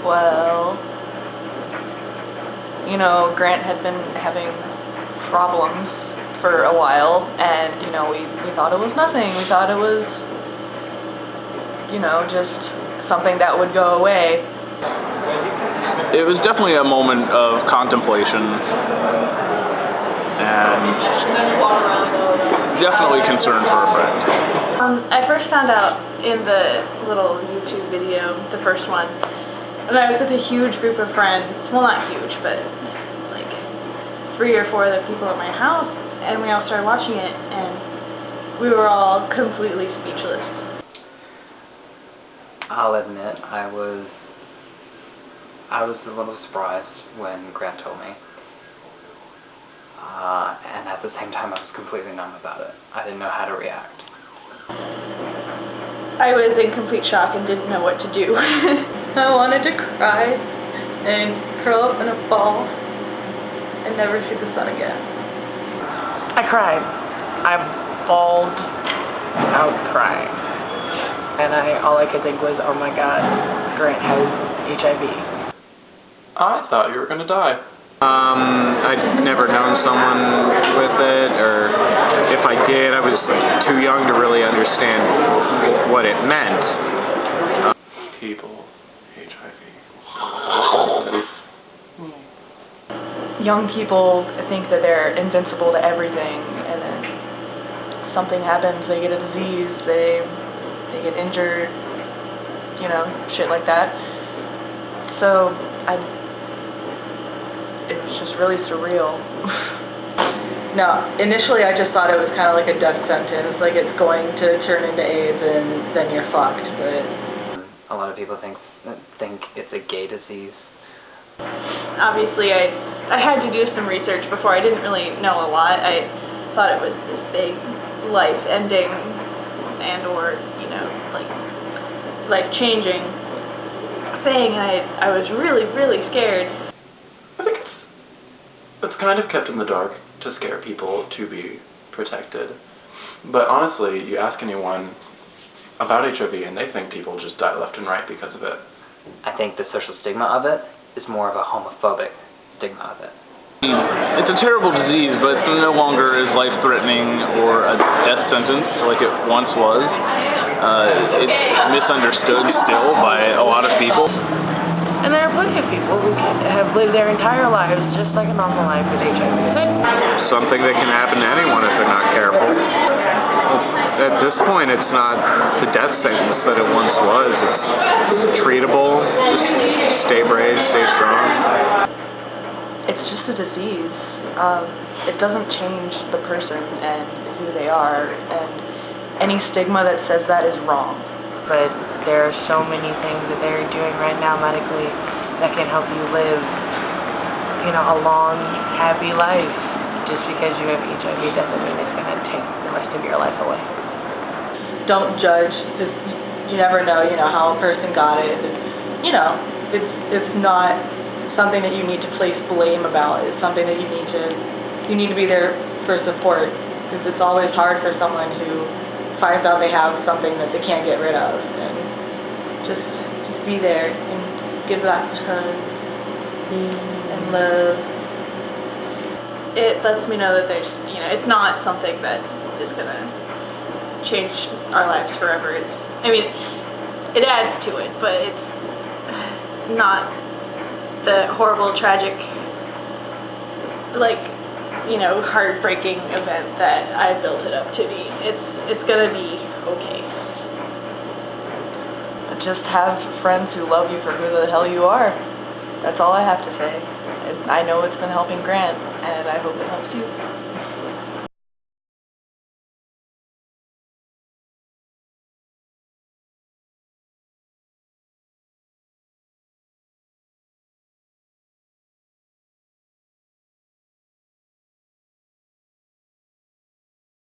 Well, you know, Grant had been having problems for a while, and, you know, we thought it was nothing. We thought it was, you know, just something that would go away. It was definitely a moment of contemplation, and definitely concern for a friend. I first found out in the little YouTube video, the first one, and I was with a huge group of friends. Well, not huge, but like 3 or 4 of the people at my house, and we all started watching it, and we were all completely speechless. I'll admit, I was a little surprised when Grant told me. And at the same time, I was completely numb about it. I didn't know how to react. I was in complete shock and didn't know what to do. I wanted to cry and curl up in a ball and never see the sun again. I cried. I bawled out crying. And all I could think was, oh my God, Grant has HIV. I thought you were going to die. I'd never known someone with it, or if I did, I was too young to really understand what it meant. People, HIV. Young people think that they're invincible to everything, and then something happens, they get a disease, they get injured, you know, shit like that. So it was just really surreal. No, initially I just thought it was kind of like a death sentence, like it's going to turn into AIDS and then you're fucked, but... A lot of people think it's a gay disease. Obviously I had to do some research before. I didn't really know a lot. I thought it was this big life-ending and or, you know, like life-changing thing. I was really, really scared. I think it's kind of kept in the dark to scare people to be protected. But honestly, you ask anyone about HIV and they think people just die left and right because of it. I think the social stigma of it is more of a homophobic stigma of it. It's a terrible disease, but it no longer is life-threatening or a death sentence like it once was. It's misunderstood still by a lot of people. And there are plenty of people who have lived their entire lives just like a normal life with HIV. Something that can happen to anyone if they're not careful. At this point, it's not the death sentence that it once was. It's treatable. Just stay brave, stay strong. It's just a disease. It doesn't change the person and who they are, and any stigma that says that is wrong. But there are so many things that they're doing right now medically that can help you live, you know, a long, happy life. Just because you have HIV doesn't mean it's going to take the rest of your life away. Don't judge, because you never know, you know, how a person got it. You know, it's not something that you need to place blame about. It's something that you need to be there for support, because it's always hard for someone who finds out they have something that they can't get rid of, and just be there and give that hug and love. It lets me know that there's, you know, it's not something that is gonna change our lives forever. I mean, it adds to it, but it's not the horrible, tragic, like, you know, heartbreaking event that I built it up to be. It's gonna be okay. Just have friends who love you for who the hell you are. That's all I have to say. I know it's been helping Grant, and I hope it helps you.